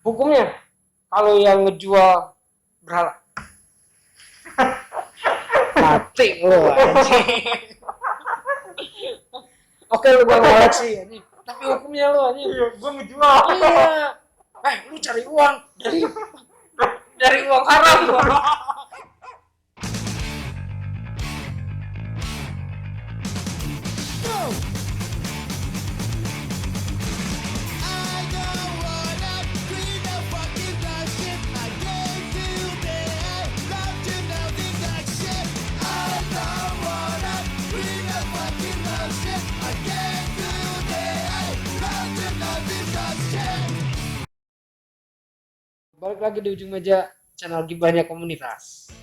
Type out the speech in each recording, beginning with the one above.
Hukumnya kalau yang ngejual berhala mati lo anjing. Oke lu gak ngoleksi anjing. Tapi hukumnya lu anjing. Iya, gue ngejual. Iya. Lu cari uang dari uang haram. Balik lagi di ujung meja channel Gibahnya Komunitas.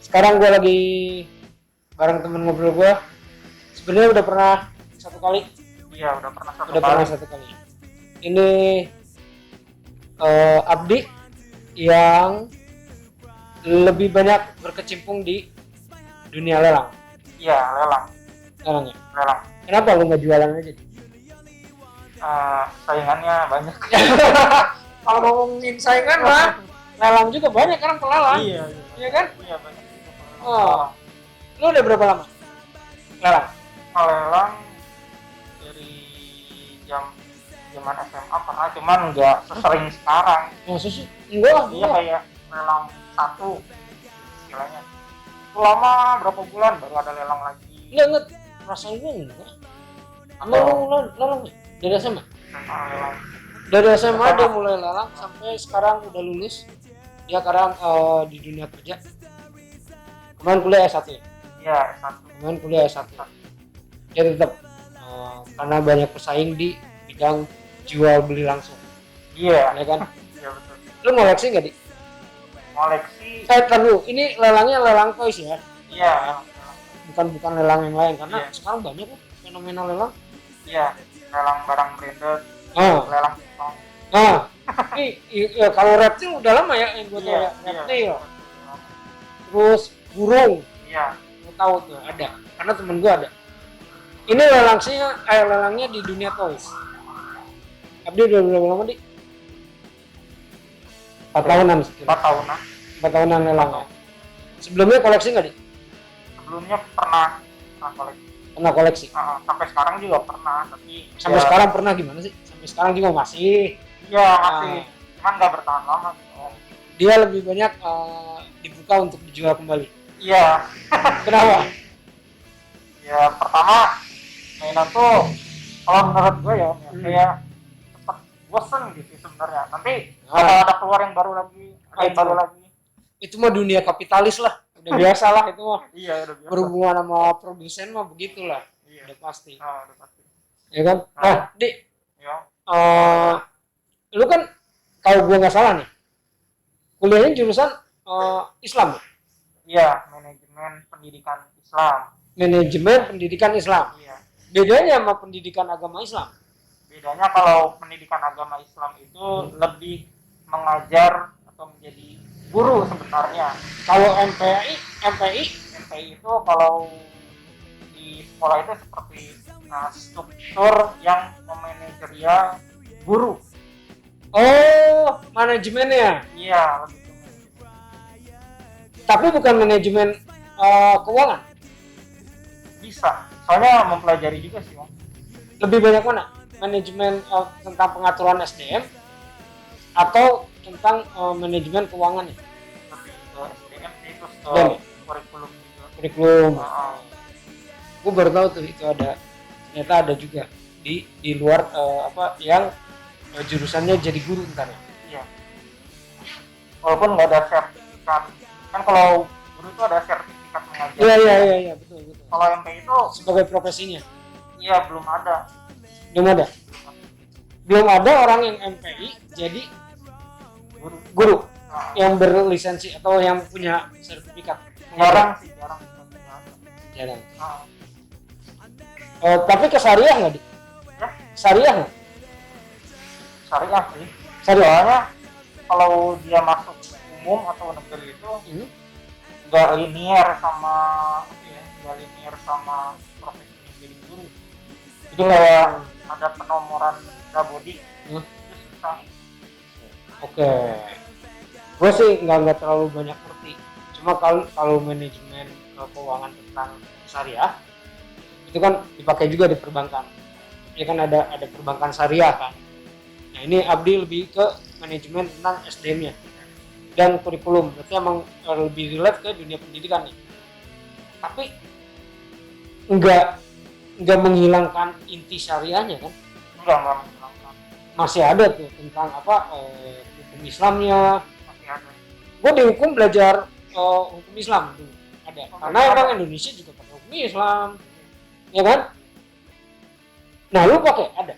Sekarang gue lagi bareng temen ngobrol gue. Sebenarnya udah pernah satu kali. Iya, udah pernah satu kali. Ini Abdi yang lebih banyak berkecimpung di dunia lelang. Iya, lelang. Lelang ya? Lelang. Kenapa lu nggak jualan aja? Saingannya banyak. Kalau ngomongin saingan mah, lelang juga banyak kan pelalang. Iya. Iya kan? Iya, banyak. Oh. Lu udah berapa lama lelang? Lelang dari zaman SMA pernah, cuman nggak sesering sekarang. Maksudnya enggak lah. Iya, kayak lelang satu istilahnya. Itu lama berapa bulan baru ada lelang lagi. Enggak. Perasaan gue enggak. Lu lelang dari SMA? Lelang. Dari SMA dia mulai lelang sampai sekarang udah lulus. Dia sekarang di dunia kerja. Kemarin kuliah S1 ya? Iya, S1. Kemarin kuliah S1. Dia tetap karena banyak pesaing di bidang jual beli langsung. Iya. Ya kan? Iya, betul. Lu ngoleksi nggak, Di? Koleksi. Dulu, ini lelangnya lelang toys ya? Iya. Bukan lelang yang lain karena Iya. sekarang banyak kok fenomena lelang. Iya, lelang barang branded, Ah. lelang Jepang. Ya, kalau reptil udah lama ya yang gue tahu ya, reptil. Terus burung, Iya. gue tahu tuh ada, karena temen gue ada. Ini lelangnya di dunia toys. Abdi udah berapa lama, Di? 4 tahunan sekitar. 4 tahunan. 4 tahunan lelangnya. Sebelumnya koleksi nggak, Di? Sebelumnya pernah koleksi. Pernah koleksi. Sampai sekarang juga pernah, tapi Sampai ya, sekarang pernah gimana sih? Sampai sekarang juga masih. Iya, masih. Cuman nggak bertahan lama gitu. Dia lebih banyak dibuka untuk dijual kembali. Iya. Kenapa? Ya pertama mainan tuh kalau menurut gue ya kayak cepet bosen gitu sebenarnya. Nanti kalau ada keluar yang baru lagi, ada yang baru lagi. Itu mah dunia kapitalis lah. Udah biasa lah itu mah. Iya, udah biasa. Berhubungan sama produsen mah begitulah. Iya. Udah pasti. Udah pasti. Ya kan? Di, Ya. lu kan kalau gua nggak salah nih, kuliahnya jurusan Islam. Iya, manajemen pendidikan Islam. Manajemen pendidikan Islam. Iya. Bedanya sama pendidikan agama Islam? Bedanya kalau pendidikan agama Islam itu lebih mengajar atau menjadi guru sebenarnya. Kalau MPI itu kalau di sekolah itu seperti struktur yang memanajerial guru. Oh, manajemennya. Iya, lebih ke manajemen. Tapi bukan manajemen keuangan. Bisa. Soalnya mempelajari juga sih, Om. Lebih banyak mana? Manajemen tentang pengaturan SDM atau tentang manajemen keuangan ya? Lebih ke SDM sih, terus ke Dan kurikulum juga. kurikulum. Gue baru tahu tuh itu ada. Ternyata ada juga di luar yang jurusannya jadi guru ntar ya. Iya. Walaupun nggak ada sertifikat. Kan kalau guru itu ada sertifikat mengajar. Iya, betul. Kalau MP itu Sebagai profesinya. iya belum ada. Belum ada orang yang MPI jadi guru yang berlisensi atau yang punya sertifikat. Jarang. Tapi ke syariah nggak, Di? Ya? Syariah nggak? Syariah sih. Syariah. Soalnya kalau dia masuk umum atau negeri itu nggak linear sama profesi jadi guru. Jadi kayak ada penomoran body itu susah. Oke. Gue sih nggak terlalu banyak ngerti. Cuma kalau manajemen keuangan tentang syariah itu kan dipakai juga di perbankan. Ya kan ada perbankan syariah kan. Nah ini Abdi lebih ke manajemen tentang SDM-nya dan kurikulum. Berarti emang lebih relate ke dunia pendidikan nih. Tapi nggak menghilangkan inti syariahnya kan? Enggak. Masih ada tuh tentang hukum Islamnya. Masih ada. Gue di hukum belajar hukum Islam dulu ada. Karena emang Indonesia juga pakai hukum Islam, ya kan? Nah lu pakai ada.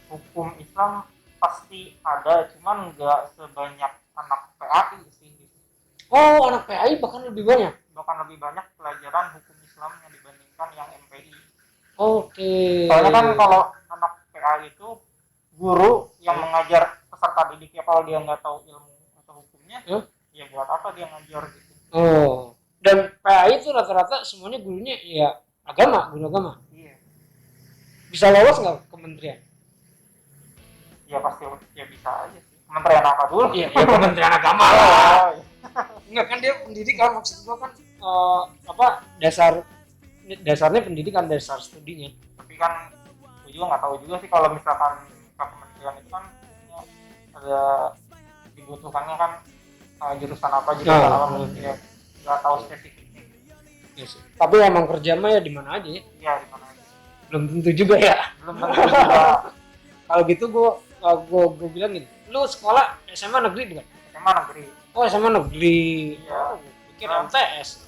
Hukum Islam pasti ada, cuman nggak sebanyak anak PAI sih. Oh anak PAI bahkan lebih banyak. Bahkan lebih banyak pelajaran hukum Islamnya dibandingkan yang MPI. Oke. Soalnya kan kalau anak PAI itu guru yang mengajar peserta didiknya, kalau dia nggak tahu ilmu atau hukumnya, ya buat apa dia ngajar gitu. Oh. Dan PAI itu rata-rata semuanya gurunya ya guru agama. Iya. Bisa lolos nggak kementerian? Ya pasti ya bisa aja sih. Kementerian apa dulu? Iya, ya Kementerian Agama lah. Enggak kan dia pendidikan, maksud gua kan dasarnya pendidikan, dasar studinya. Tapi kan gue juga nggak tahu juga sih kalau misalkan ke kementerian itu kan ada dibutuhkannya kan jurusan apa ya nggak tahu spesifiknya. Yes. Tapi emang kerja mah ya di mana aja ya? Iya di mana aja. Belum tentu juga ya. Belum tentu juga. Kalau gitu gue bilang gini, lu sekolah SMA negeri bukan? SMA negeri. Oh SMA negeri. Iya. Oh, pikir MTS.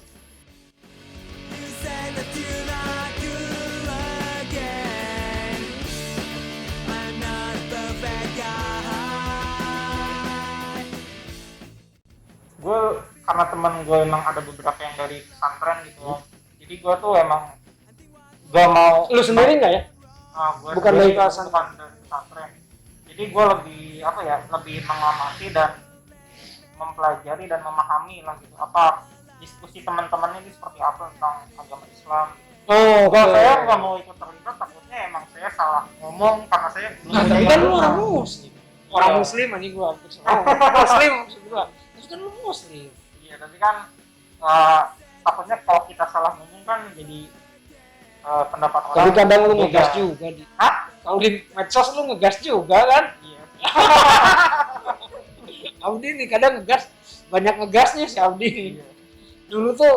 Gue karena teman gue emang ada beberapa yang dari pesantren gitu, jadi gue tuh emang gak mau. Lu sendiri nggak ya? Gue bukan dari pesantren. bukan dari pesantren. Jadi gue lebih mengamati dan mempelajari dan memahami lah gitu apa diskusi teman-teman ini seperti apa tentang agama Islam. Oh, kalau saya nggak mau ikut terlibat, takutnya emang saya salah ngomong karena saya belum. Nah, tapi kan lu orang muslim. Orang muslim anjing gua hampir salah. Muslim maksud gua. Tapi kan lu muslim. Iya, tapi kan takutnya kalau kita salah ngomong kan jadi pendapat orang. Tapi kadang lu ngegas juga di. Hah? Kalau di medsos lu ngegas juga kan? Iya. Audi nih kadang ngegas, banyak ngegasnya si Audi. Iya. Dulu tuh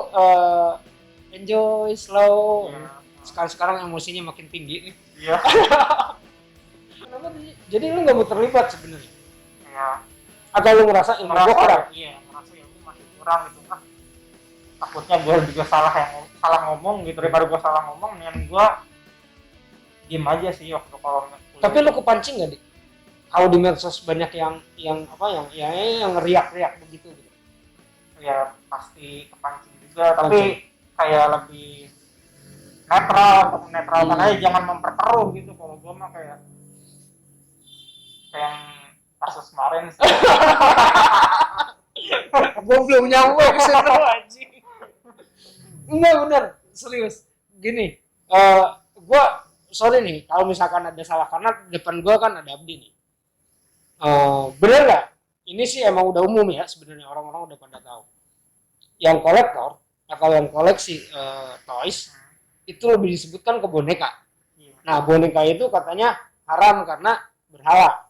enjoy slow. Iya. Sekarang emosinya makin tinggi nih. Iya. Jadi lu nggak mau terlibat sebenarnya? Iya. Atau lu ngerasa ilmu gua kurang? Iya, ngerasa ilmu masih kurang gitu kan. Takutnya gue juga salah ngomong gitu, daripada gue salah ngomong mendingan gue diem aja sih waktu kalau. Tapi lu kepancing nggak, Dik? Kalau di medsos banyak yang riak-riak begitu gitu. Ya pasti kepancing juga, tapi kayak lebih netral kan aja, jangan memperkeruh gitu. Kalau gue mah kayak kasus kemarin sih. Gue belum nyampe ke situ anjing. Enggak bener, serius. Gini, gue sorry nih kalau misalkan ada salah karena depan gue kan ada Abdi nih. Bener nggak? Ini sih emang udah umum ya sebenarnya, orang-orang udah pada tahu. Yang kolektor atau yang koleksi toys itu lebih disebutkan ke boneka. Nah boneka itu katanya haram karena berhala.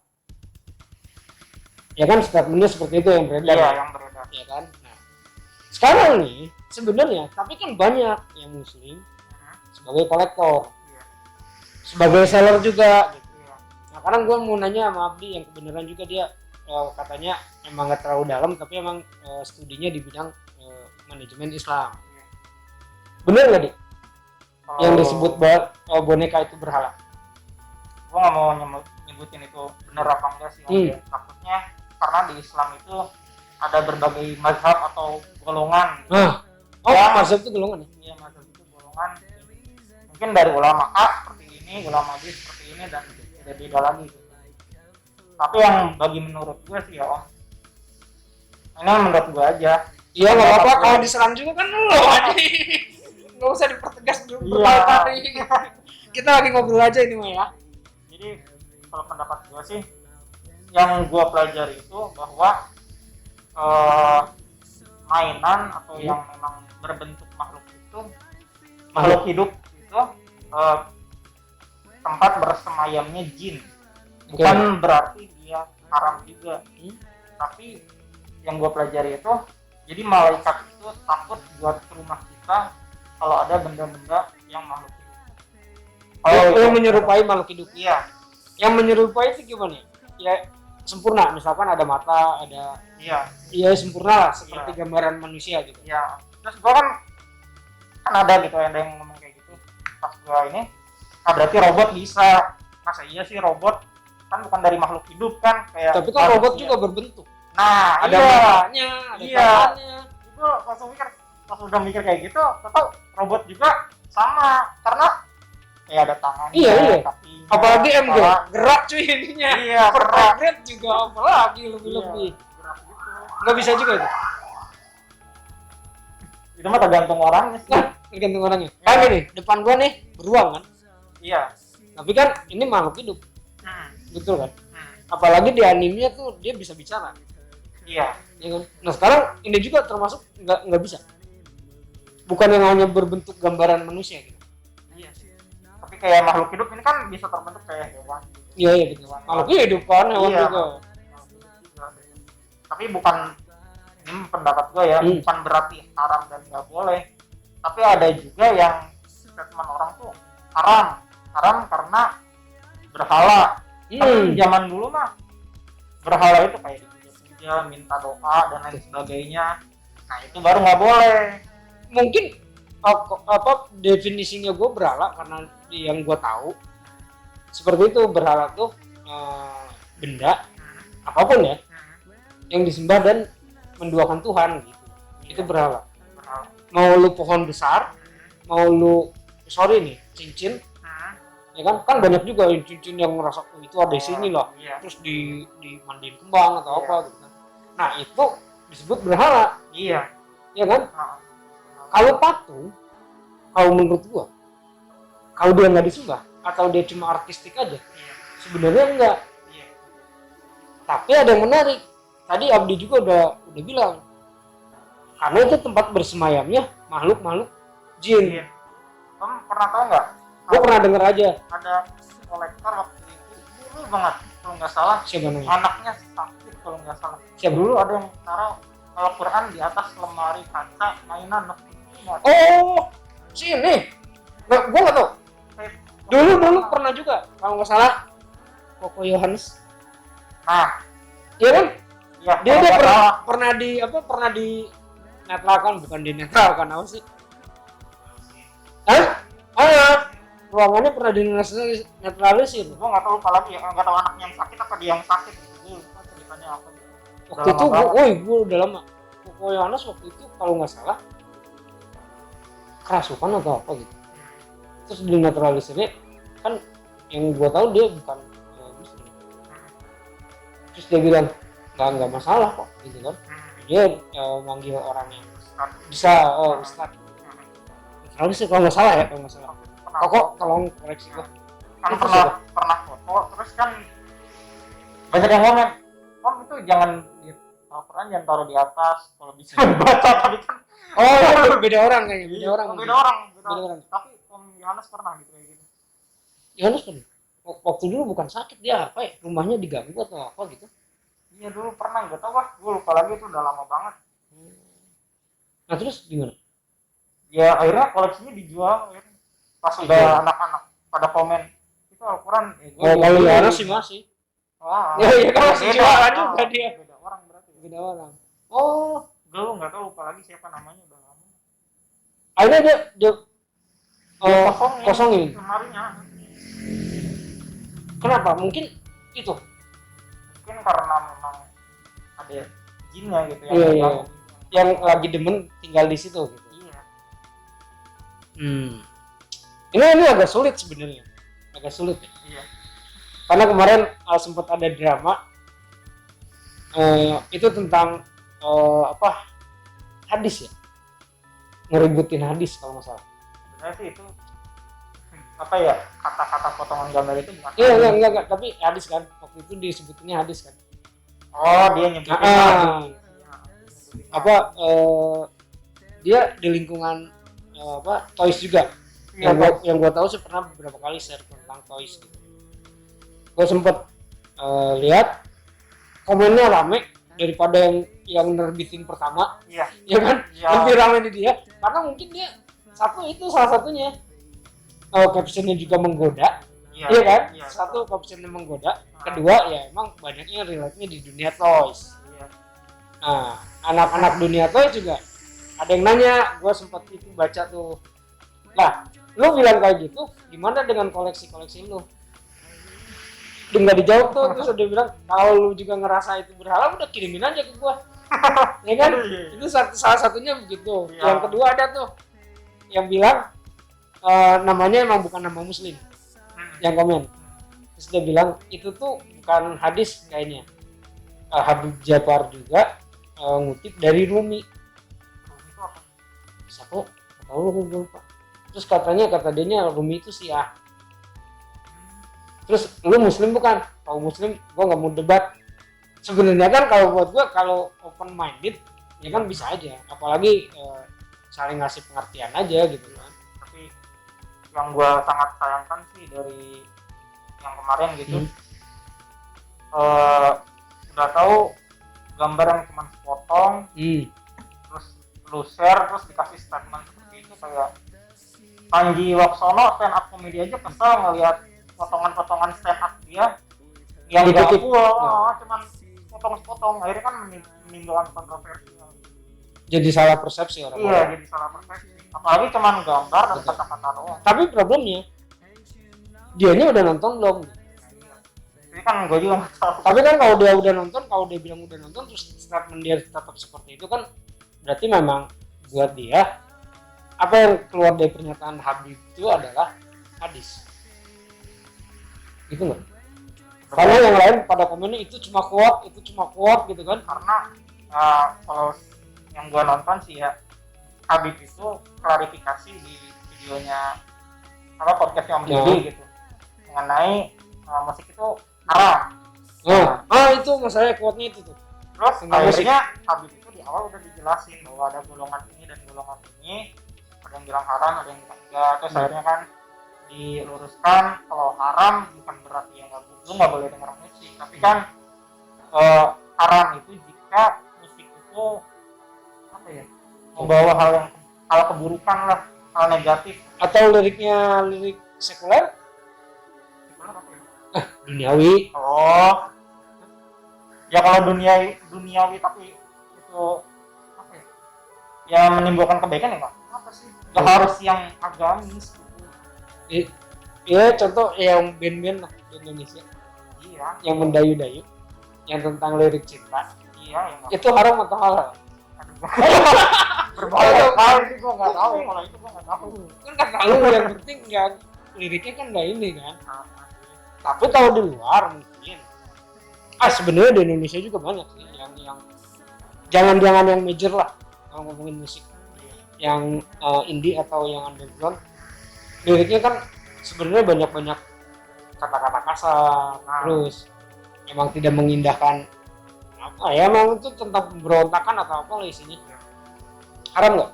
Ya kan statementnya seperti itu yang beredar. Iya, yang beredar. Ya kan. Nah, sekarang nih sebenarnya tapi kan banyak yang muslim sebagai kolektor, sebagai seller juga. Gitu. Nah, sekarang gue mau nanya sama Abdi yang kebenaran juga dia katanya emang nggak terlalu dalam tapi emang studinya di bidang manajemen Islam. Bener nggak, Dik? Yang disebut boneka itu berhala? Gue nggak mau nyebutin itu bener apa enggak sih. Takutnya karena di Islam itu ada berbagai mazhab atau golongan. Mazhab itu golongan? Iya, mazhab itu golongan. Mungkin dari ulama A seperti ini, ulama B seperti ini, dan beda lagi. Tapi yang bagi menurut gue sih ya Om, ini menurut gue aja. Iya nggak apa-apa, kalau diserang juga kan lo aja. Nggak usah dipertegas dulu. Iya. Kita lagi ngobrol aja ini mah ya. Jadi kalau pendapat gue sih yang gua pelajari itu bahwa mainan atau yang memang berbentuk makhluk hidup itu tempat bersemayamnya jin. Bukan berarti dia haram juga. Tapi yang gua pelajari itu, jadi malaikat itu takut buat ke rumah kita kalau ada benda-benda yang makhluk hidup. Yang menyerupai makhluk hidup. Iya. Yang menyerupai itu gimana? Ya sempurna, misalkan ada mata, ada iya sempurna lah seperti gambaran manusia gitu. Iya. Terus gua kan ada gitu, ada yang ngomong kayak gitu. Pas gua ini, berarti robot bisa. Masa iya sih robot? Kan bukan dari makhluk hidup kan, kayak tapi kan robot juga berbentuk. Nah, ada matanya, ada tangannya. Itu langsung mikir, pas udah mikir kayak gitu, tetap robot juga sama karena kayak ada tangannya. Iya. Kakinya, apalagi MG gerak cuy ininya. Iya, gerak juga apalagi lebih-lebih. Gerak gitu. Nggak bisa juga itu. Itu mah tergantung orangnya sih. Nah, tergantung orangnya. Kan gini, depan gua nih beruang kan. Iya. Tapi kan ini makhluk hidup. Betul kan? Apalagi di animenya tuh dia bisa bicara. Iya. Ya kan? Nah sekarang ini juga termasuk nggak bisa. Bukan yang hanya berbentuk gambaran manusia gitu. Iya sih. Tapi kayak makhluk hidup ini kan bisa terbentuk kayak hewan. Iya betul. Makhluk hidup kan hewan juga. Tapi bukan, ini pendapat gue ya, bukan berarti haram dan nggak boleh. Tapi ada juga yang statement orang tuh haram karena berhala. Tapi zaman dulu mah berhala itu kayak dipuja, minta doa dan lain sebagainya. Nah itu baru nggak boleh. Mungkin apa definisinya gue berhala karena yang gue tahu seperti itu, berhala tuh benda apapun ya yang disembah dan menduakan Tuhan gitu. Itu berhala. Mau lu pohon besar, mau lu cincin, ya kan banyak juga cincin yang ngerasa itu ada di sini loh, terus dimandiin kembang atau apa gitu. Nah itu disebut berhala. Iya. Ya kan? Kalau patung, kalau menurut gua, kalau dia nggak disembah atau dia cuma artistik aja, sebenarnya enggak. Tapi ada yang menarik. Tadi Abdi juga udah bilang, karena itu tempat bersemayamnya makhluk jin. Kamu pernah tahu nggak? Gua pernah denger aja. Ada kolektor waktu itu dulu banget kalau nggak salah. Siapa namanya? Anaknya sakit kalau nggak salah. Siapa? Dulu ada yang taruh Al-Quran di atas lemari kaca mainan. Oh, sini. Nah, gua nggak tahu. Dulu pernah juga kalau nggak salah Koko Yohanes. Nah, iya kan? Ya, dia pernah di netralkan, bukan di netralkan apa sih? Ruangannya pernah dinetralisir. Gue nggak tahu apalagi ya, nggak tahu anaknya yang sakit apa dia yang sakit gitu. Ceritanya apa? Waktu itu gue udah lama. Koko Yohanes waktu itu kalau nggak salah kerasukan atau apa gitu. Terus dinetralisirnya kan yang gue tahu dia bukan muslim. Terus dia bilang nggak masalah kok gitu kan. Dia manggil orang yang bisa ustadz. Netralisir kalau nggak salah ya, kalau nggak salah. Kok tolong koreksi gua. Kan pernah foto, terus kan banyak yang komen, itu jangan di Al-Quran jangan taruh di atas kalau bisa dibaca, tapi kan itu beda orang kayaknya, beda orang. Tapi Om Yohanes pernah gitu kayak gitu. Yohanes pernah. Waktu dulu bukan sakit dia apa ya? Rumahnya diganggu atau apa gitu. Iya dulu pernah, nggak tahu gue lupa lagi, itu udah lama banget. Nah terus gimana? Ya akhirnya koleksinya dijual ya. Pas udah anak-anak pada komen itu Al-Quran. Kalau Yohanes sih masih. Ya kalau masih jualan juga dia. Beda orang berarti. Beda orang. Oh, gue nggak tahu lupa lagi siapa namanya, udah lama. Akhirnya dia kosongin. Lemarinya. Kenapa? Mungkin itu. Mungkin karena memang ada jinnya gitu yang lagi demen tinggal di situ gitu. Iya. Ini agak sulit sebenarnya. Agak sulit ya. Iya. Karena kemarin sempat ada drama itu tentang hadis ya. Ngeributin hadis kalau nggak salah. Sebenarnya sih itu apa ya, kata-kata potongan gambar itu bukan. Iya, enggak, tapi hadis kan. Waktu itu disebutnya hadis kan. Oh, dia nyebutin Ah, apa dia di lingkungan toys juga. Iya, Yang gua tahu sih pernah beberapa kali share tentang toys gitu. Gua sempet lihat komennya rame daripada yang nerbitin pertama, iya, ya kan? iya. Lebih rame di dia karena mungkin dia itu salah satunya captionnya juga menggoda, iya kan? Iya. Satu captionnya menggoda, kedua ya emang banyaknya relate-nya di dunia toys. Iya. Nah, anak-anak dunia toys juga ada yang nanya, gue sempat itu baca tuh. Nah, lu bilang kayak gitu, gimana dengan koleksi-koleksi lu? Dia nggak dijawab tuh, terus dia bilang kalau lu juga ngerasa itu berhala, udah kirimin aja ke gue, ya kan? Itu salah satunya begitu. Iya. Yang kedua ada tuh yang bilang namanya emang bukan nama muslim yang komen, terus dia bilang itu tuh bukan hadis kayaknya. Habib Jafar juga ngutip dari Rumi. Itu apa? Siapa? Gak tahu gue lupa. Terus kata dia Rumi itu Syiah. Terus lu muslim bukan? Kalau muslim gue nggak mau debat. Sebenarnya kan kalau buat gue kalau open minded ya kan bisa aja, apalagi saling ngasih pengertian aja gitu kan. Tapi yang gue sangat sayangkan sih dari yang kemarin gitu, udah tahu gambar yang cuma sepotong, terus lu share terus dikasih statement seperti itu. Kayak Panji Waksono stand up comedy aja kesel ngelihat potongan-potongan stand up dia yang gak full, cuman potong-potong, akhirnya kan menimbulkan kontroversi. Jadi salah persepsi orang. Iya, jadi salah persepsi. Apalagi cuman gambar dan kata-kata doang. Tapi problemnya dianya udah nonton belum? Ini kan gue juga nggak tahu. Tapi kan kalau dia udah nonton, kalau dia bilang udah nonton terus statement dia tetap seperti itu kan berarti memang buat dia apa yang keluar dari pernyataan Habib itu adalah hadis. Gitu nggak? Karena yang lain pada komennya itu cuma quote gitu kan. Karena kalau yang gue nonton sih ya, Habib itu klarifikasi di videonya apa podcastnya Om Deddy gitu mengenai musik itu haram. Itu masalahnya quote-nya itu tuh. Terus akhirnya Habib itu di awal udah dijelasin bahwa ada golongan ini dan golongan ini, ada yang bilang haram, ada yang bilang enggak. Terus akhirnya kan diluruskan kalau haram bukan berarti yang nggak boleh dengar musik, tapi kan haram itu jika musik itu apa ya, membawa hal keburukan lah, hal negatif. Atau lirik sekuler, duniawi. Oh ya, kalau duniawi tapi itu apa ya, ya menimbulkan kebaikan ya Pak, apa sih, nggak harus yang agamis gitu. Iya, contoh yang band-band lah di Indonesia. Iya. Yang mendayu-dayu, yang tentang lirik cinta. Iya, itu haram atau halal? Berbahaya sekali sih, gue nggak tahu. Kalau itu gue nggak tahu. Kan nggak tahu, yang penting nggak liriknya kan nggak ini kan. Tapi kalau di luar mungkin. Sebenarnya di Indonesia juga banyak sih yang jangan yang major lah kalau ngomongin musik. Yang indie atau yang underground, liriknya kan sebenarnya banyak kata-kata kasar, terus emang tidak mengindahkan apa ya, emang itu tentang pemberontakan atau apa lah isinya. Haram nggak?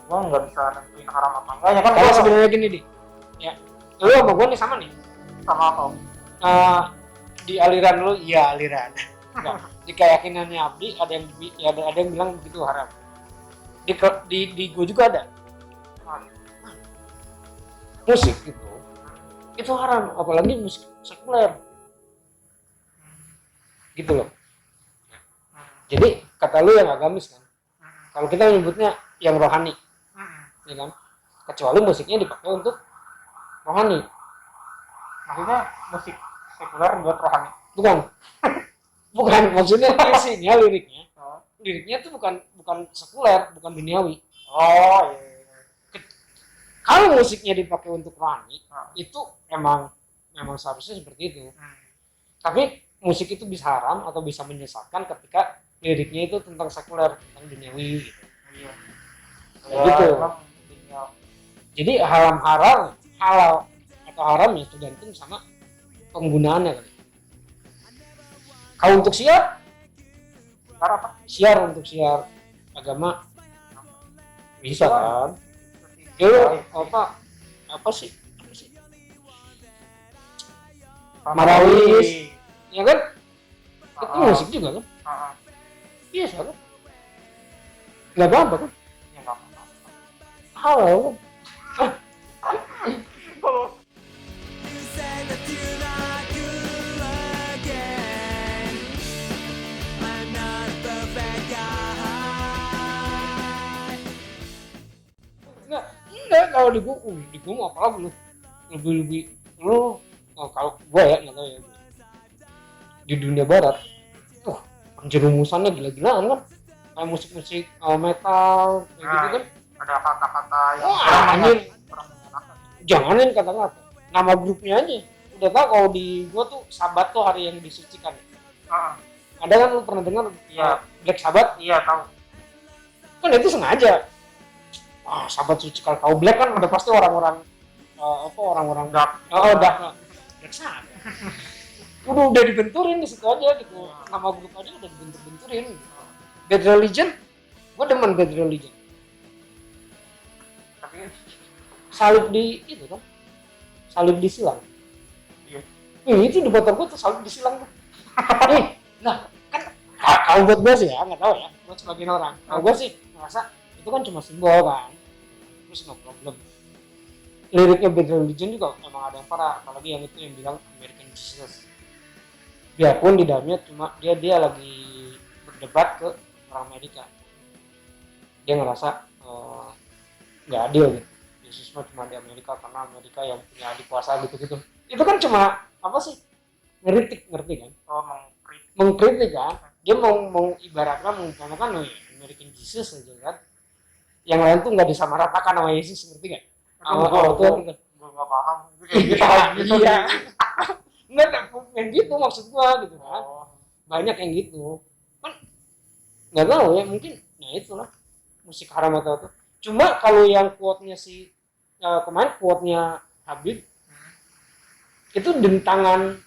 Gue nggak bisa nentuin haram apa enggak ya kan. Kalau sebenarnya gini deh, ya lu sama gue nih sama nih. Sama apa? Di aliran lu, iya aliran. Di keyakinannya Abdi ada yang bilang begitu haram. Di gue juga ada. Musik itu haram, apalagi musik sekuler gitu loh. Jadi kata lu yang agamis kan, kalau kita menyebutnya yang rohani, ya kan, kecuali musiknya dipakai untuk rohani. Maksudnya musik sekuler buat rohani? Bukan maksudnya isinya liriknya tuh bukan sekuler, bukan duniawi. Oh iya. Kalau musiknya dipakai untuk rohani, itu emang seharusnya seperti itu. Tapi musik itu bisa haram atau bisa menyesatkan ketika liriknya itu tentang sekuler, tentang duniawi gitu. Iya. Gitu. Jadi halal atau haram ya tergantung sama penggunaannya kali. Kalau untuk siar Karena apa? untuk siar agama bisa kan? Ya apa sih? Marawis, ya kan? Itu musik juga kan? Iya kan? Nggak apa-apa kan? Ya nggak apa-apa. Halal kan? You say that you like you again. I'm not a perfect guy. Enggak kalau di gua apalagi lu lebih lu kalau gua ya nggak tahu ya di dunia barat, penjerumusannya gila-gilaan kan, kayak musik-musik metal kayak gitu kan. Ada kata-kata yang Anjir, kurang menyenangkan. janganin kata-kata, nama grupnya aja udah tau. Kalau di gua tuh Sabat tuh hari yang disucikan. Ada kan, lu pernah dengar? Iya. Black Sabbath Iya tahu. kan itu sengaja. Sahabat suci kalau tahu Black kan udah pasti orang-orang orang-orang Dark. Black Sabbath. udah dibenturin di situ aja gitu. Nama grup aja udah dibenturin. Bad Religion, gua demen Bad Religion. Tapi Salib di itu kan, salib disilang. iya. Itu di motor gua tuh salib disilang tuh. Nah kan kalau buat gua sih ya nggak tahu ya, buat sebagian orang. Kalau gua sih ngerasa itu kan cuma simbol kan, terus no problem. Liriknya Bad Religion juga emang ada yang parah, apalagi yang itu yang bilang American Jesus. Biarpun di dalamnya cuma dia lagi berdebat ke orang Amerika, dia ngerasa nggak adil gitu. Yesus mah cuma di Amerika karena Amerika yang punya adik kuasa gitu-gitu. Itu kan cuma apa sih, ngeritik, ngerti kan? Mengkritik kan? Dia mau ibaratkan mengumpamakan American Jesus aja kan. Yang lain tuh nggak disamaratakan sama Yesus, ngerti nggak? Gue nggak paham. Iya. Nggak yang gitu maksud gua gitu kan. Banyak yang gitu. Kan nggak tahu ya, mungkin ya itulah musik haram atau apa. Cuma kalau yang quote-nya kemarin quote-nya Habib itu dentingan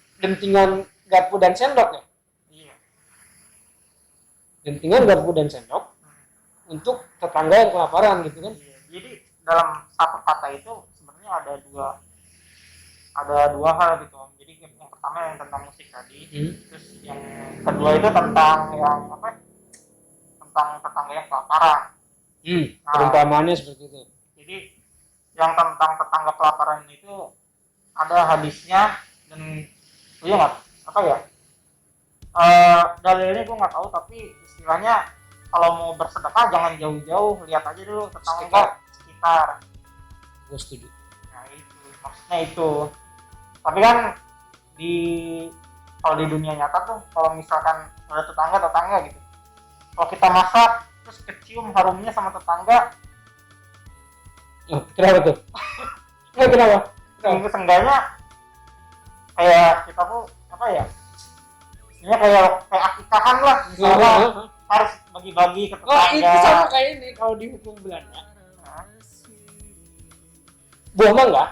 garpu dan sendok ya. Iya. Dentingan garpu dan sendok untuk tetangga yang kelaparan gitu kan. Iya. Jadi dalam satu kata itu sebenarnya ada dua hal gitu. Jadi yang pertama yang tentang musik tadi, terus yang kedua itu tentang yang apa? Tentang tetangga yang kelaparan. Perumpamaannya seperti itu. Jadi yang tentang tetangga kelaparan itu ada hadisnya dan iya nggak apa ya? Dalilnya gue nggak tahu, tapi istilahnya kalau mau bersedekah jangan jauh-jauh, lihat aja dulu tetangga sekitar. Gue setuju. Nah itu maksudnya itu. Tapi kan kalau di dunia nyata tuh kalau misalkan ada tetangga gitu, kalau kita masak terus kecium harumnya sama tetangga, Kenapa tuh? Kenapa? Seenggaknya kayak kita tuh apa ya? Ini kayak akikahan lah, misalnya harus bagi-bagi ke tetangga. Itu sama kayak ini kalau di hukum Belanda. Buah mangga,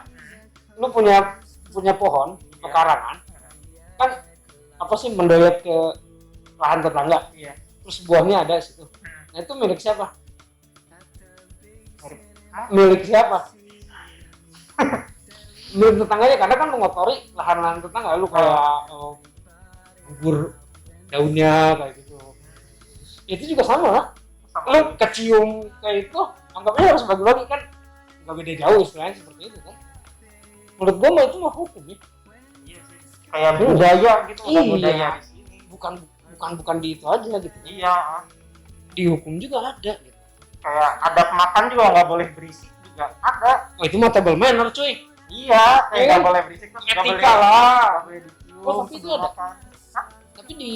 lu punya pohon pekarangan, kan apa sih mendoyot ke lahan tetangga, terus buahnya ada di situ. Nah itu milik siapa? Milik siapa? Milik tetangganya, karena kan mengotori lahan-lahan tetangga. Lu kayak gugur daunnya kayak gitu. Itu juga sama lah. Lu kecium kayak itu, anggapnya harus bagi-bagi kan, nggak beda jauh istilahnya seperti itu kan. Menurut gua mah itu mah hukum ya. Kayak budaya gitu, budaya di sini. Bukan di itu aja gitu. Iya. Di hukum juga ada gitu. Kayak adab makan juga nggak boleh berisik juga ada. Oh itu mah table manner cuy. Iya, kayak nggak boleh berisik tuh. Etika lah. Nggak boleh dicium. Tapi itu ada. Tapi di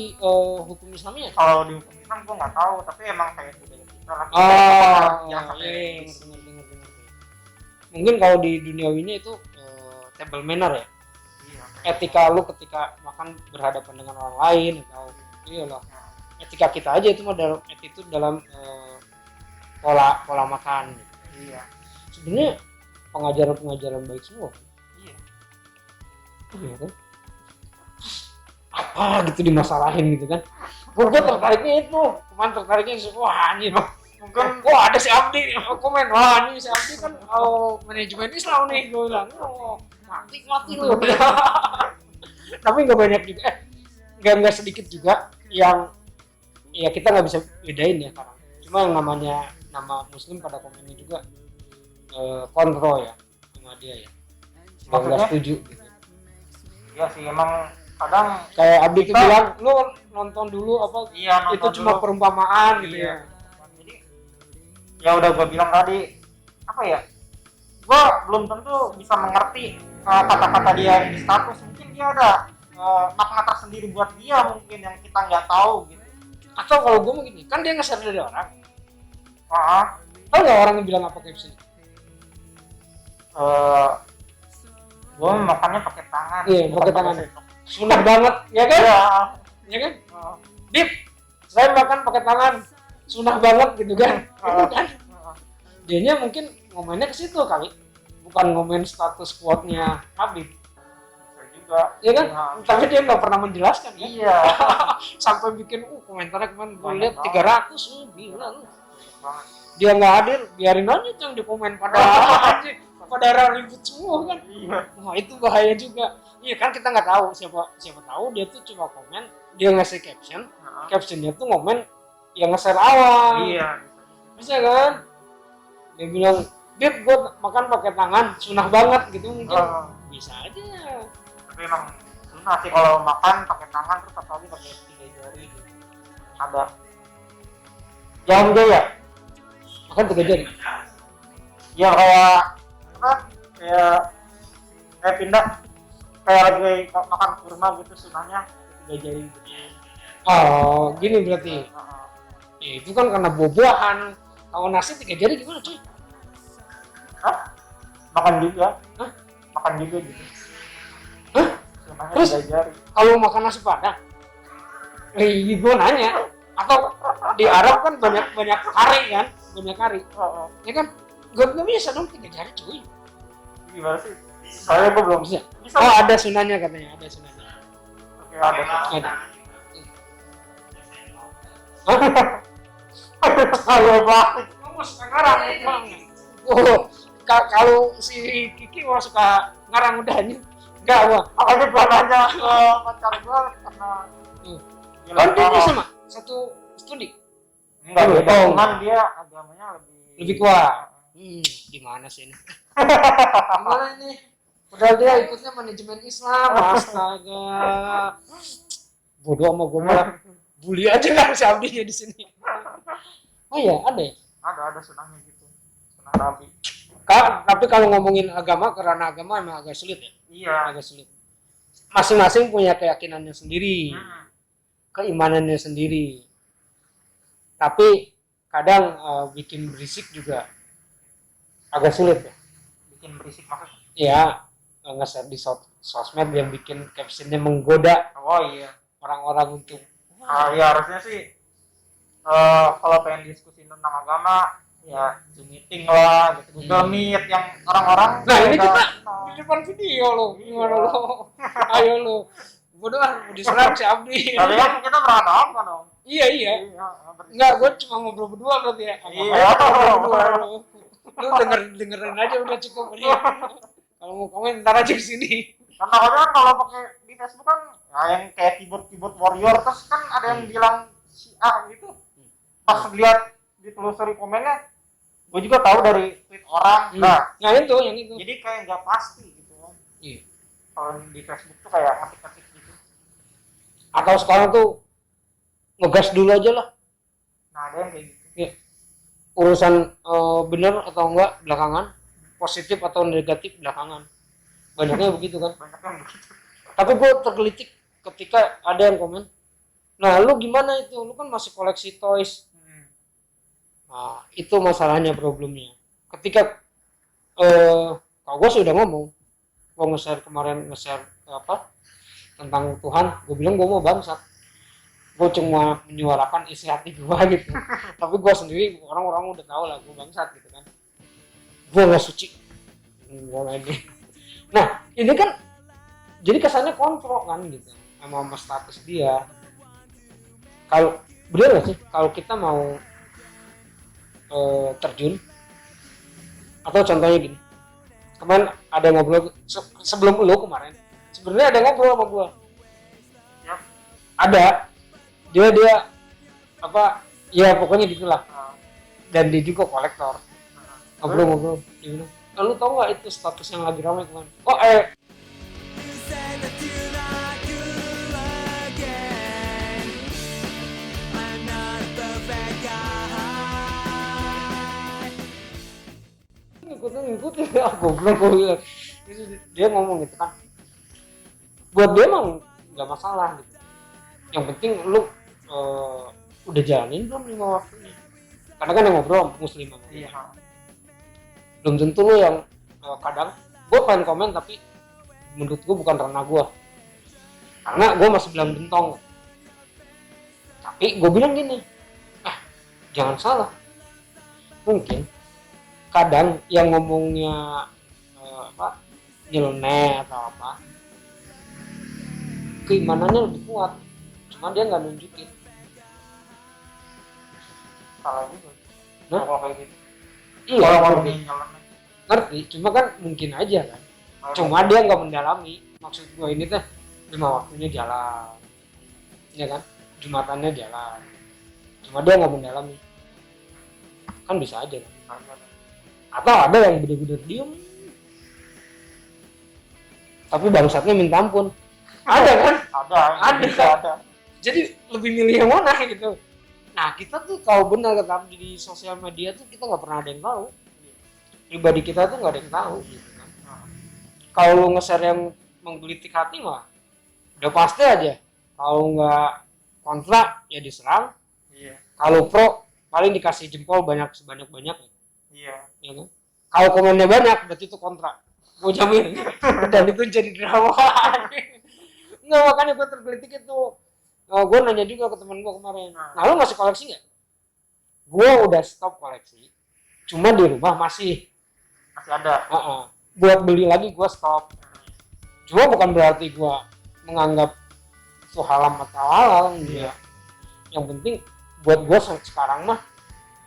hukum Islamnya ya? Kalau di hukum Islam gua nggak tahu, tapi emang kayak budaya kita lah. Ngerti. Mungkin kalau di duniawinya itu table manner ya. Iya. Etika lu ketika makan berhadapan dengan orang lain atau iyalah. Etika kita aja itu mah dalam attitude dalam pola makan gitu. Iya. Sebenarnya pengajaran baik semua. Iya. Iya kan? Apa gitu dimasalahin gitu kan? Gue tertariknya itu, cuman tertariknya wah anjir, mungkin wah ada si Abdi nih komen, wah ini si Abdi kan manajemen Islam nih, gue bilang mati lu. Tapi nggak banyak juga, nggak sedikit juga yang ya kita nggak bisa bedain ya sekarang. Cuma yang namanya nama Muslim pada komennya juga kontrol ya sama dia ya, nggak setuju gitu. Iya sih emang kadang Kayak Abdi itu bilang lu nonton dulu apa iya, itu cuma dulu. perumpamaan gitu Iya. ya. Jadi ya udah gue bilang tadi apa ya, gue belum tentu bisa mengerti kata-kata dia di status, mungkin dia ada makna tersendiri buat dia mungkin yang kita nggak tahu gitu. Atau kalau gue begini, kan dia nge-share dari orang. Heeh. Tahu nggak orang yang bilang apa caption? Gue makannya pakai tangan. Iya, bukan pakai tangan. sendok. Sunah banget, ya kan? Iya. Ya kan? Dip, saya makan pakai tangan, sunah banget gitu kan? Itu kan? Dianya mungkin ngomennya ke situ kali, bukan ngomen status quote-nya Habib. Bisa juga. Ya kan? Nah, Tapi dia nggak pernah menjelaskan kan? iya. Sampai bikin komentarnya kemarin gue Banyak lihat banget. 300 gila lu. Banget. Dia nggak hadir, biarin aja tuh yang di komen pada anjing, pada ribut semua kan. Iya. Nah itu bahaya juga. Iya kan kita nggak tahu siapa tahu dia tuh cuma komen, dia ngasih caption, Heeh. captionnya tuh ngomen yang nge-share awal. Iya. Bisa kan? Dia bilang, Bib, gue makan pakai tangan, sunah banget gitu mungkin. Bisa aja. Tapi emang sunah sih kalau makan pakai tangan terus apalagi pakai 3 jari gitu. Ada. Jangan ya. Makan 3 jari. Ya kayak apa? Kayak pindah kayak lagi makan kurma gitu sunahnya 3 jari gitu. Oh, gini berarti. Heeh. Ya, itu kan karena buah-buahan. Kalau nasi 3 jari gimana cuy? Hah? Makan juga. Hah? Makan juga gitu. Hah? Sunahnya Terus? 3 jari. Kalau makan nasi padang? Gue nanya. Atau di Arab kan banyak kari kan? Banyak kari. Heeh. Ya kan? Gak bisa dong 3 jari cuy. Gimana sih? Soalnya gue belum Bisa. bisa. Oh ada sunanya katanya, ada sunanya. Oke, ada. Ada. Halo banget. Kamu suka ngarang emang. Oh, kalau si Kiki mau suka ngarang udahnya. Enggak, wah. Apa aja gua nanya ke pacar gua karena Kan dia sama satu studi. enggak beda, Oh. cuman dia agamanya Lebih kuat. Gimana sih ini? Gimana ini? Padahal dia ikutnya manajemen Islam, astaga. Bodoh sama gue malah bully aja kan si Abdinya di sini. Oh iya, ada ya? ada sunahnya gitu. Sunah Nabi. Tapi kalau ngomongin agama, karena agama emang agak sulit ya. Iya. Agak sulit. Masing-masing punya keyakinannya sendiri, keimanannya sendiri. Tapi kadang bikin berisik juga agak sulit ya. Bikin berisik maksudnya. Ya, nge-share di sosmed yang bikin captionnya menggoda Oh iya. orang-orang untuk Ya harusnya sih kalau pengen diskusi tentang agama ya Zoom meeting lah gitu. Google Meet yang orang-orang Nah ini beda. kita di depan video lo, gimana lo? Ayo lo, bodoh ah, diserang si Abdi. Tapi kan kita berhadapan dong. Iya, enggak, gue cuma ngobrol berdua berarti ya. Iya. Ngobrol berdua lo. Lu dengerin aja udah cukup ini. Kalau mau komen ntar aja di sini. Karena kadang kalau pakai di Facebook kan yang kayak keyboard warrior terus kan ada yang bilang Syiah gitu. Pas lihat ditelusuri komennya, gue juga tahu dari tweet orang. Nah, Nah itu yang itu. jadi kayak nggak pasti gitu kan. Iya. Kalau di Facebook tuh kayak ngetik-ngetik gitu. Atau sekarang tuh ngegas dulu aja lah. Nah, ada yang kayak gitu. Iya. Urusan benar atau enggak belakangan, positif atau negatif belakangan. Banyaknya begitu kan. Banyak yang begitu. Tapi gue tergelitik ketika ada yang komen, nah lu gimana itu, lu kan masih koleksi toys. Nah itu masalahnya, problemnya. Ketika kalau gue sudah ngomong, gue nge-share kemarin, apa tentang Tuhan, gue bilang gue mau bangsat, gue cuma menyuarakan isi hati gue gitu. Tapi gue sendiri, orang-orang udah tahu lah gue bangsat gitu kan. Gue nggak suci, Boleh deh. Nah, ini kan jadi kesannya kontrol kan gitu sama status dia. Kalau bener nggak sih kalau kita mau terjun atau contohnya gini, kemarin ada ngobrol sebelum lu kemarin, sebenarnya ada ngobrol sama gua. Ya. Ada dia apa ya pokoknya gitulah, dan dia juga kolektor. Ngobrol dia bilang, lu tau nggak itu status yang lagi ramai kemarin? Oh You said that you're not good again. I'm not a perfect guy. ngikutin goblok gue bilang. Terus dia ngomong gitu kan, buat dia emang nggak masalah gitu, yang penting lu udah jalanin belum 5 waktunya, karena kan yang ngobrol muslim sama dia. Belum tentu lu yang kadang gue pengen komen tapi menurut gue bukan ranah gue, karena gue masih bilang bentong. Tapi gue bilang gini, jangan salah, mungkin kadang yang ngomongnya nyeleneh atau apa, keimanannya lebih kuat, cuma dia nggak nunjukin. Salah juga. Nah, Kalau kayak gitu. iya, Kalau ngerti. ngomongin nyeleneh. Ngerti, cuma kan mungkin aja kan, cuma dia nggak mendalami. Maksud gue ini teh 5 waktunya jalan, ya kan, jumatannya jalan, cuma dia nggak mendalami, kan bisa aja kan. Atau ada yang bener-bener diem tapi bangsatnya minta ampun, ada kan, Ada. jadi lebih milih yang mana gitu. Nah kita tuh kalau benar kata di sosial media tuh kita nggak pernah ada yang tahu, pribadi kita tuh nggak ada yang tahu gitu kan. Kalau lu nge-share yang menggelitik hati mah udah pasti aja, kalau nggak kontra ya diserang, Iya. kalau pro paling dikasih jempol sebanyak-banyaknya. Iya. Ya kan? Kalau komennya banyak berarti itu kontra, gue jamin. Dan itu jadi drama. Nggak, makanya gue tergelitik itu. Gue nanya juga ke temen gue kemarin, nah lu masih koleksi nggak? Gue udah stop koleksi, cuma di rumah masih ada. Buat beli lagi gue stop, cuma bukan berarti gue menganggap itu haram atau halal. Ya. Yang penting buat gue sekarang mah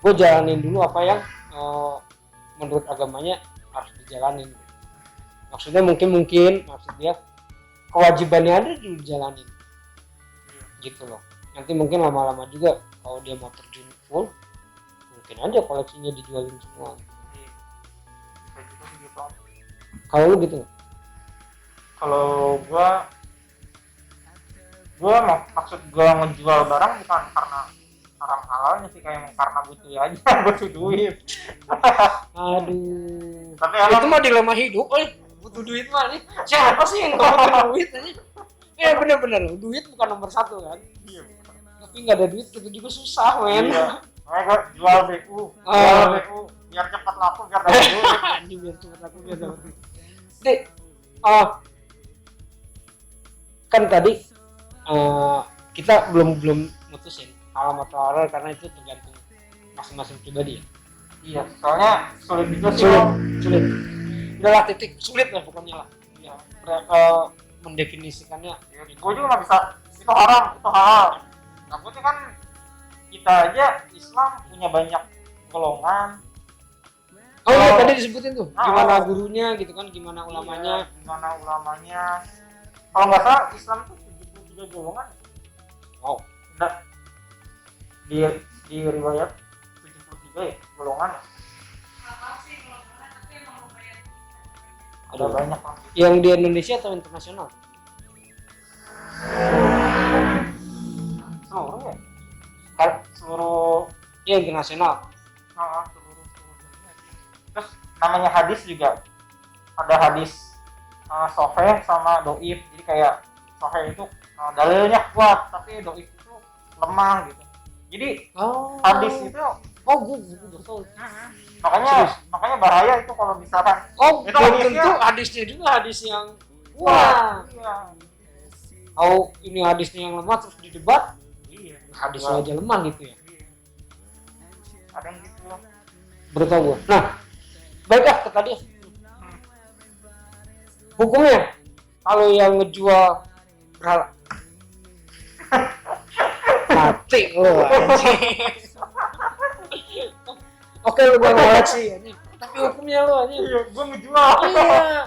gue jalanin dulu apa yang menurut agamanya harus dijalanin. Maksudnya mungkin maksud dia kewajibannya ada dulu dijalanin gitu loh. Nanti mungkin lama-lama juga kalau dia mau terjun full, mungkin aja koleksinya dijualin semua. Kayak gitu sih gitu. Kalau lu gitu nggak? Kalau gua maksud gua ngejual barang bukan karena haram halalnya sih, kayak karena butuh aja. Butuh duit. Aduh, Tapi itu mah dilema hidup, butuh duit mah nih. Siapa sih yang nggak butuh duit aja? Bener-bener, duit bukan nomor satu kan. Iya. Tapi nggak ada duit itu juga susah, men. Iya. Makanya gua jual BU, biar cepat laku, biar dapat duit. Anjing, biar cepet aku biar dapat duit. Dek, kan tadi kita belum mutusin halal atau haram karena itu tergantung masing-masing pribadi ya. Iya, soalnya sulit juga sih. Sulit. Udahlah titik, sulit lah pokoknya lah. Ya, mendefinisikannya. Gue juga nggak bisa itu haram, itu halal. Takutnya kan kita aja Islam punya banyak golongan. Oh iya, tadi disebutin tuh, gimana gurunya gitu kan, gimana ulamanya. Kalau nggak salah Islam tuh 73 golongan. Wow. Udah di riwayat 73 ya golongan. Ada banyak kan. Yang di Indonesia atau internasional? Seluruh ya? Kan seluruh Ya internasional. seluruh dunia. Terus namanya hadis juga ada hadis sahih sama doif. Jadi kayak sahih itu dalilnya kuat, tapi doif itu lemah gitu. Jadi hadis itu gue tahu. makanya bahaya itu kalau misalkan Oh, itu belum hadisnya. tentu hadisnya juga hadis yang wah. Iya. Oh, ini hadisnya yang lemah terus didebat, Iya. hadisnya aja lemah gitu ya. Ada yang gitu. Baru tahu gua. Nah, baiklah ke tadi. Hukumnya kalau yang ngejual berhala mati lo anjing. Oke lu gua ngoleksi anjing. Tapi hukumnya lo anjing. Iya, gue ngejual. Iya.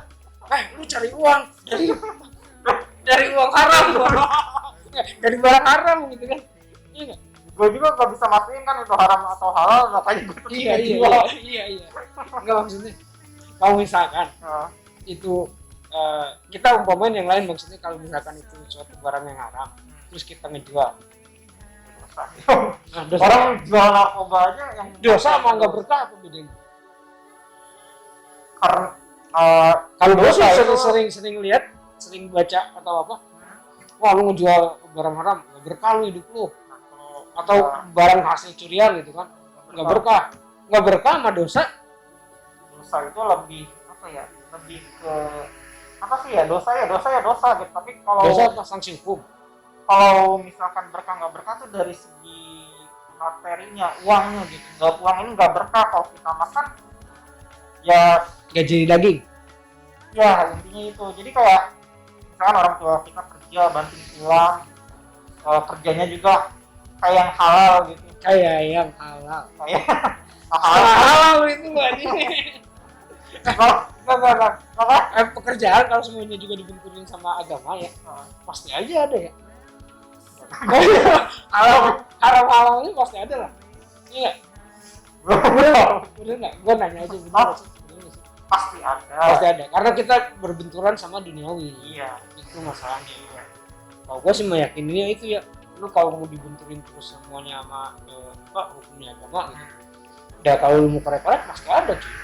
Lu cari uang dari uang haram. Dari barang haram gitu kan. Iya enggak? Gue juga nggak bisa mastiin kan itu haram atau halal, makanya gue tuh Iya. Enggak maksudnya. Kalau misalkan Nah, itu kita umpamain yang lain, maksudnya kalau misalkan itu suatu barang yang haram terus kita ngejual. dosa. Nah, dosa. Orang jual narkoba aja yang Dosa apa enggak berkah apa bedanya? Karena Kalau gue dosa itu sering lihat, sering baca atau apa, wah lu ngejual barang haram, nggak berkah lu hidup lu, atau barang hasil curian gitu kan, nggak berkah sama dosa. dosa itu lebih apa ya? Lebih ke apa sih ya? Dosa gitu. Tapi kalau Dosa apa sanksi hukum? misalkan berkah nggak berkah tuh dari segi materinya, uangnya gitu. Uang ini nggak berkah kalau kita makan ya Gak jadi daging. ya intinya itu. Jadi kayak misalkan orang tua kita kerja banting tulang, kerjanya juga kayak yang halal gitu, Kayak yang halal. kayak halal. Halal itu nggak nih. Apa? Pekerjaan kalau semuanya juga dibenturin sama agama ya, pasti aja ada ya. Haram-haramnya pasti ada lah. Iya. Udah nggak? Gue nanya aja bener nggak sih? Pasti ada. Pasti ada. Karena kita berbenturan sama duniawi. Iya. Itu masalahnya. Kalau gue sih meyakininnya itu ya. Lu kalau mau dibenturin terus semuanya sama hukumnya agama gitu. Udah kalau lu mau korek-korek pasti ada cuy.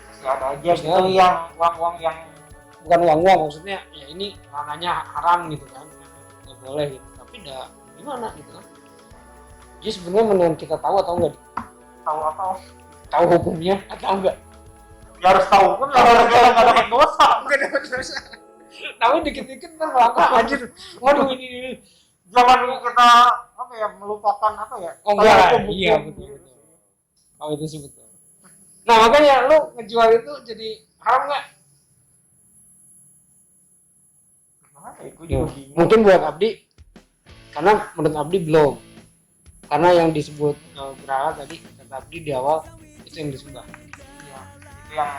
Pasti ada aja Pasti gitu ada. yang uang yang Bukan uang-uang, maksudnya ya ini ranahnya haram gitu kan. Nggak boleh gitu. Tapi udah gimana gitu kan. Jadi sebenarnya mendingan kita tahu atau enggak? tahu apa? Tahu hukumnya atau enggak? Ya harus tahu kan kalau kita nggak dapat dosa. Enggak dapat dosa. Tapi dikit-dikit kan melangkah anjir. Waduh ini. Jangan kita apa ya melupakan apa ya? Oh enggak, hukum-hukum iya gitu. betul. Oh itu sih betul. Nah makanya lu ngejual itu jadi haram nggak? Gimana ya? Gue juga bingung. Mungkin buat Abdi, karena menurut Abdi belum. Karena yang disebut berhala tadi kata Abdi di awal itu yang disembah. Iya, itu yang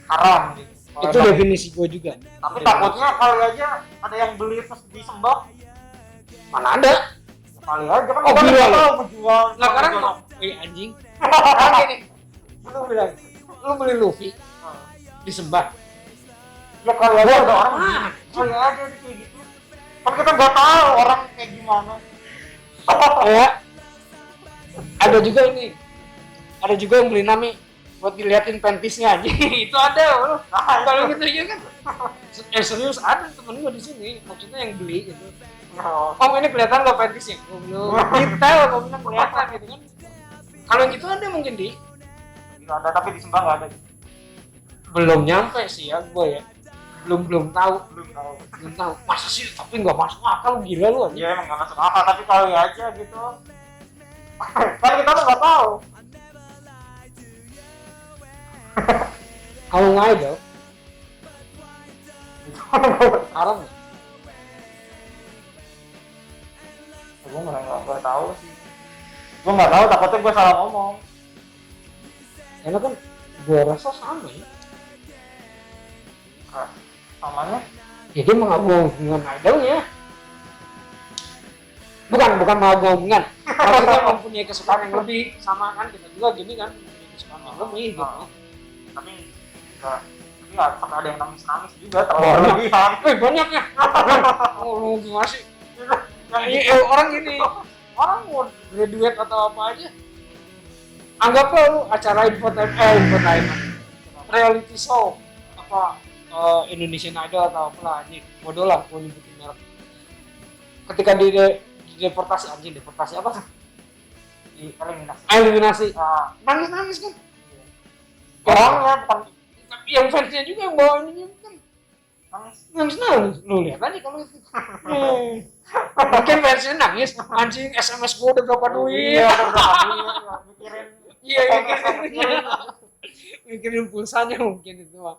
haram gitu. Kalau Itu emang- definisi gue juga. tapi takutnya kali aja ada yang beli terus disembah, Mana ada? kali aja kan Oh, orang gila nggak lu. tahu menjual. Lah sekarang menjual. wih anjing. Sekarang gini, lu bilang, lu beli Luffy disembah. Ya kali aja ada orang beli. Ah, Kali aja sih kayak gitu. Kan kita nggak tahu orang kayak gimana. ya. Ada juga ini. Ada juga yang beli Nami buat diliatin pantisnya aja. Itu ada loh. Nah, Kalau gitu ya kan. Serius ada temen gue di sini. Maksudnya yang beli gitu. Om ini kelihatan nggak pantisnya? Gue belum detail, gue bilang kelihatan gitu kan. Kalau yang gitu ada mungkin di Nggak ada, tapi disembah nggak ada. belum nyampe sih ya gue ya. Belum tahu. Belum tahu. Masa sih tapi nggak masuk akal, gila lu aja. Iya emang nggak masuk akal, tapi kali aja gitu. Kan kita tuh nggak tahu. Kalau ngidol haram nggak? Gue nggak tahu sih. Gue nggak tahu, takutnya gue salah ngomong. Karena kan gue rasa sama ya. Nah, samanya Jadi mengagum-agungkan idolnya. Bukan mengagum-agungkan. Maksudnya mempunyai kesukaan yang lebih, sama kan kita juga gini kan, mempunyai kesukaan yang lebih gitu. tapi nggak, tapi ya sampai ada yang nangis juga terlalu Banyak. berlebihan. Banyak ya. Oh, lu gimana sih? Orang gini, orang mau graduate atau apa aja, anggaplah lu acara infotainment, reality show, apa Indonesian Idol atau apalah anjing, bodoh lah gue nyebutin merek. Ketika di deportasi anjing, deportasi apa sih? Di eliminasi. Eliminasi. Nah, Nangis kan? orangnya bukan Tapi yang fansnya juga yang bawa ininya kan nangis. nangis. Lu lihat aja kalau itu. Mungkin fansnya nangis, anjing SMS gue udah berapa duit. Iya, udah berapa duit, mikirin. Iya, mikirin pulsanya mungkin itu mah.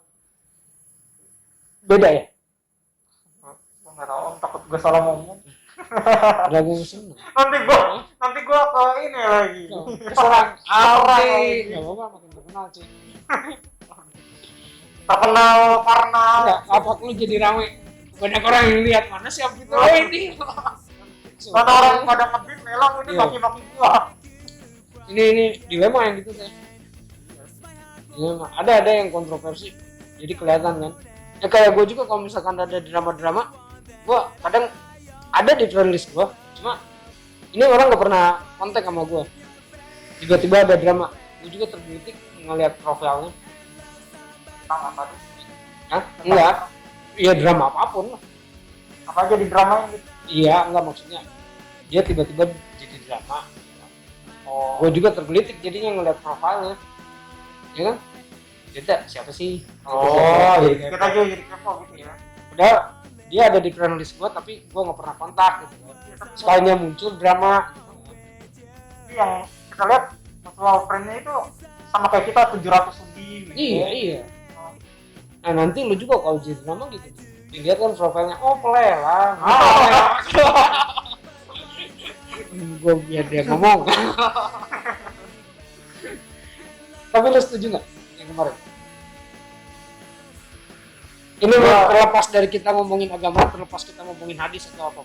Beda ya? Gue nggak tahu, takut gue salah ngomong. Udah gue seneng. Nanti gue ke ini lagi. Keserang Keserang Aldi. lagi. Gak apa-apa, makin terkenal cuy. Terkenal karena Enggak, apa lu jadi rame? Banyak orang yang lihat mana sih Abdi tuh ini. mana orang pada ngebit melang ini Iya. maki-maki gua. Ini dilema yang gitu teh. Dilema. Ada yang kontroversi. Jadi kelihatan kan. Ya kayak gue juga kalau misalkan ada drama-drama, gue kadang ada di friendlist gue. Cuma ini orang nggak pernah kontak sama gue. Tiba-tiba ada drama, gue juga tergelitik ngeliat profilnya. Tentang apa tuh? Hah? Enggak. Iya drama apapun lah. Apa aja di drama gitu. Iya, enggak maksudnya. Dia tiba-tiba jadi drama. Oh, Gue juga tergelitik jadinya ngeliat profilnya. Ya kan? Dia siapa sih? oh, Jadi kita kepo. juga jadi kepo gitu ya. Udah dia ada di friendlist gue tapi gue nggak pernah kontak gitu. Sekalinya muncul drama. Tapi yang kita lihat mutual friend-nya itu sama kayak kita 700 lebih gitu. Iya iya. Nah nanti lu juga kalau jadi drama gitu. Dilihat kan profilnya, oh pelelang. Gue biar dia ngomong. Tapi lu setuju nggak yang kemarin? Ini terlepas dari kita ngomongin agama, terlepas kita ngomongin hadis atau apa,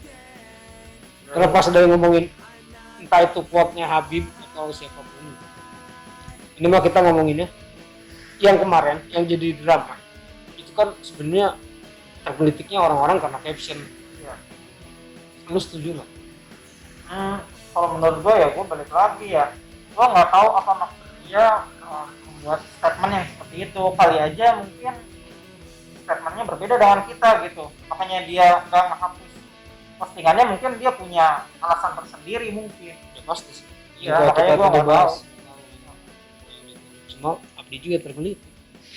terlepas dari ngomongin entah itu quote-nya Habib atau siapapun. Ini mah kita ngomonginnya yang kemarin yang jadi drama itu kan sebenarnya tergelitiknya orang-orang karena caption. Iya. Lu setuju nggak? Kalau menurut gue ya gue balik lagi ya. Gue nggak tahu apa maksud dia membuat statement yang seperti itu. Kali aja mungkin statementnya berbeda dengan kita gitu. Makanya dia nggak menghapus postingannya, mungkin dia punya alasan tersendiri mungkin. Ya pasti sih. Iya, Juga makanya kita gua tidak nggak bahas. Cuma Abdi juga tergelitik.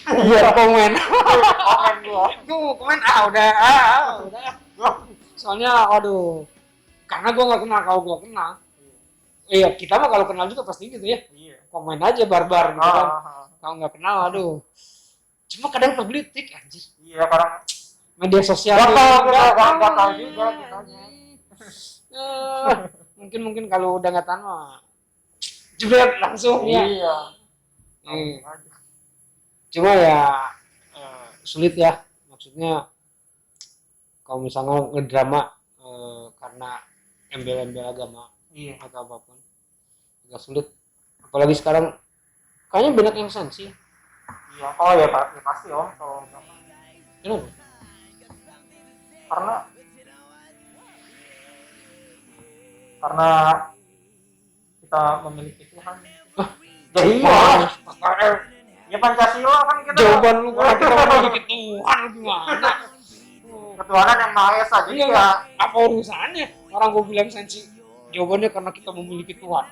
Iya komen. Komen gue. Gue komen udah. Soalnya aduh. Karena gue nggak kenal, kalau gue kenal. Iya, kita mah kalau kenal juga pasti gitu ya. Iya. Komen aja barbar gitu kan. Ah. Kalau nggak kenal aduh. Cuma kadang tergelitik anjir. Iya, karena Media sosial. nggak tahu juga kitanya. Mungkin kalau udah nggak tahu mah jebret langsung ya. Iya. Cuma ya sulit ya, maksudnya kalau misalnya ngedrama karena embel-embel agama Iya. atau apapun agak sulit, apalagi sekarang kayaknya banyak yang sensi. Iya. Oh ya, Pak. Ya, pasti om kalau Kenapa? karena kita memiliki Tuhan. Jadi Ya Pancasila kan kita jawaban lu kalau kita memiliki Tuhan gimana? ketuhanan yang Maha Esa. Jadi Iya ya nggak? Apa urusannya? Orang gue bilang sensi, jawabannya karena kita memiliki Tuhan.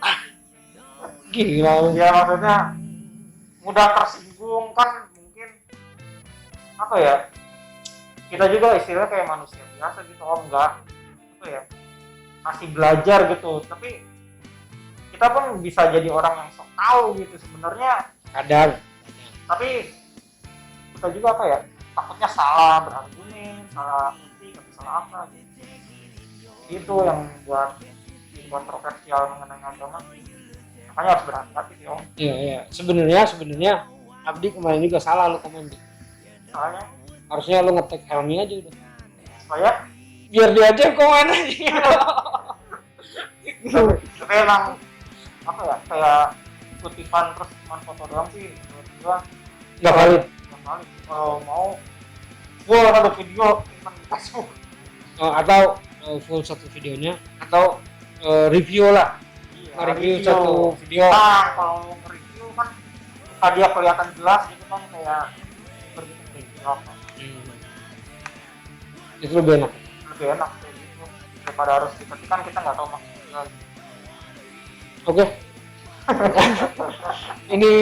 Gila. ya maksudnya mudah tersinggung kan, mungkin apa ya, kita juga istilahnya kayak manusia biasa gitu om, enggak apa ya, masih belajar gitu, tapi kita pun bisa jadi orang yang sok tahu gitu sebenarnya, Kadang. tapi kita juga apa ya, takutnya salah berargumen, salah kritik atau salah apa gitu. Itu yang buat kontroversial mengenai agama, makanya harus berhati-hati sih om. Iya. Sebenarnya Abdi kemarin juga salah lu komen. Di. Soalnya Harusnya lu nge-tag Helmi aja udah. supaya Biar dia aja yang komen aja. kayak emang apa ya, kayak kutipan terus cuma foto doang sih menurut gua Nggak valid. nggak valid. Kalau mau gua ada video cuman Facebook. Atau full satu videonya atau review lah. Nge-review satu video. Nah, kalau nge-review kan suka dia kelihatan jelas gitu kan, kayak berbikin review apa. Itu lebih enak. Lebih enak kayak gitu daripada harus diketik, kan kita nggak tahu maksudnya. Oke. Ini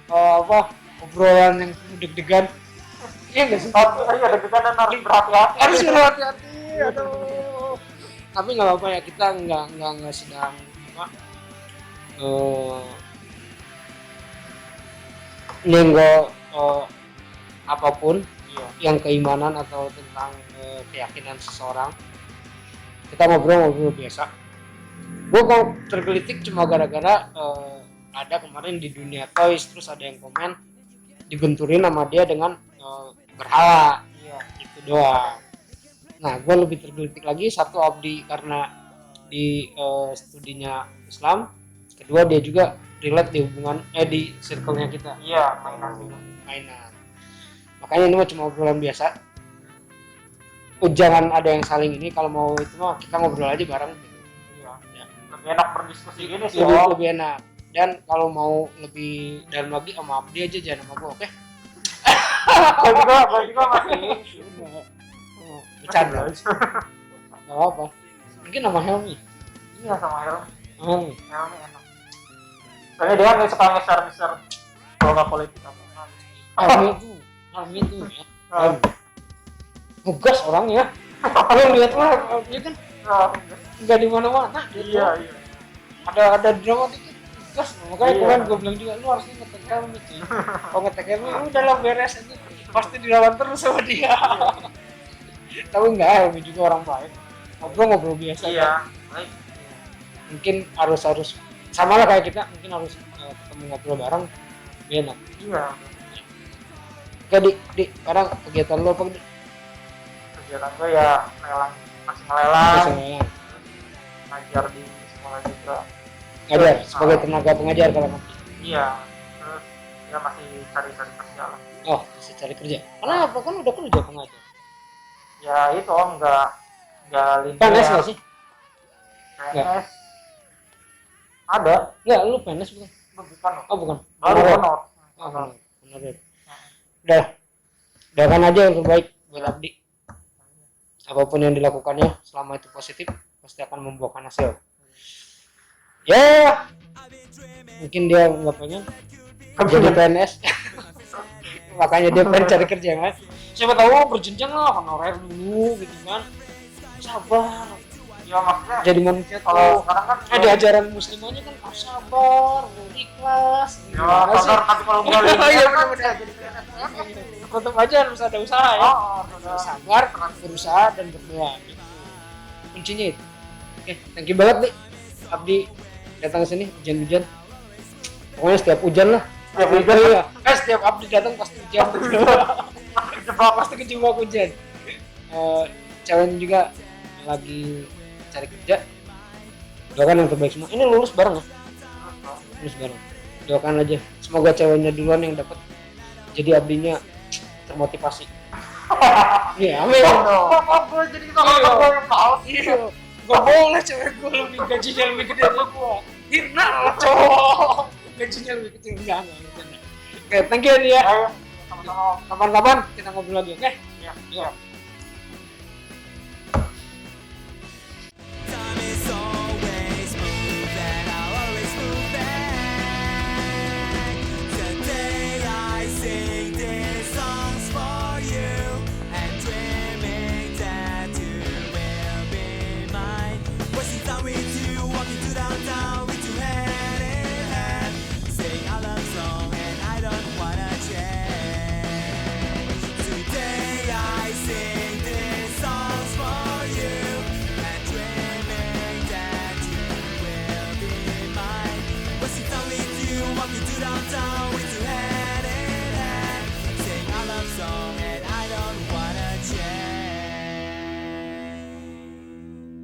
apa obrolan yang deg-degan. Iya nggak sih? Iya, deg-degan dan harus berhati-hati. Harus hati-hati. Aduh. Tapi nggak apa-apa ya, kita nggak sedang apa nyenggol apapun Iya. yang keimanan atau tentang keyakinan seseorang. Kita ngobrol biasa. Gue kok tergelitik cuma gara-gara ada kemarin di dunia toys, terus ada yang komen dibenturin sama dia dengan berhala. Iya. Itu doang. Nah, gue lebih tergelitik lagi, satu Abdi karena di studinya Islam, kedua dia juga relate di hubungan di circle-nya kita. Iya, mainan. Makanya ini mah cuma obrolan biasa. Jangan ada yang saling ini, kalau mau itu mah kita ngobrol aja bareng. Iya. Ya. Lebih enak berdiskusi gini sih. Lebih enak. Dan kalau mau lebih dalam lagi sama Abdi aja, jangan sama gue, oke? Gue juga masih Bercanda. Gak apa-apa. Mungkin nama Helmi. Iya sama Helmi. Helmi. Helmi enak. Soalnya dia nggak suka ngeser kalau nggak politik apa. Helmi itu ya. Ngegas orangnya. Lu lihat lah, dia kan nggak di mana-mana. Iya. Ada drama dikit. Ngegas. Makanya Iya. kemarin gue bilang juga, lu harusnya ngetek Helmi cuy. Kalau ngetek Helmi, udah lah beres aja. Pasti dilawan terus sama dia. Tapi enggak, Helmi juga orang baik. Ngobrol biasa. Iya. Kan? Baik. Mungkin harus sama lah kayak kita, mungkin harus ketemu ngobrol bareng. Enak. Iya. Oke, di sekarang kegiatan lo apa? Di? Kegiatan gue ya masih ngelelang, Misalnya, ngajar di sekolah juga. ngajar sebagai tenaga pengajar kalau nanti. Iya. Terus dia masih cari-cari kerja lah. Oh, bisa cari kerja. Kenapa? Kan udah kerja pengajar. Ya itu om nggak PNS linear. nggak sih? PNS ada. Nggak, lu PNS bukan? Bukan. Oh bukan. Baru honor. Oh, benar. Doakan aja yang terbaik buat Abdi. Apapun yang dilakukannya, selama itu positif, pasti akan membuahkan hasil. Ya, mungkin dia nggak pengen jadi PNS, makanya dia pengen cari kerja kan. Siapa tahu berjenjang lah, honorer dulu gitu kan. Sabar, Ya maksudnya jadi manusia kalau tuh. sekarang kan Di ajaran muslim aja kan harus sabar, ikhlas. ya Gimana sih? sabar tapi kalau gue Iya benar-benar. Tetap aja harus ada usaha ya. udah Sabar, berusaha dan berdoa. Gitu. Kuncinya itu. Oke, thank you banget nih Abdi datang ke sini hujan-hujan. Pokoknya setiap hujan lah. Setiap hujan. Iya. Setiap Abdi datang pasti hujan. Pasti kejebak hujan. Ceweknya juga lagi cari kerja. Doakan yang terbaik semua. Ini lulus bareng ya? Lulus bareng. Doakan aja. Semoga ceweknya duluan yang dapat. Jadi Abdinya termotivasi. Iya, amin. gue jadi kalau gue yang tahu Iya. Gak boleh cewek gue lebih gajinya lebih gede dari gue. Hirna lah cowok. Gajinya lebih kecil. Enggak. Oke, thank you ya. ayo sama-sama Kapan-kapan kita ngobrol lagi, oke? ya Yuk.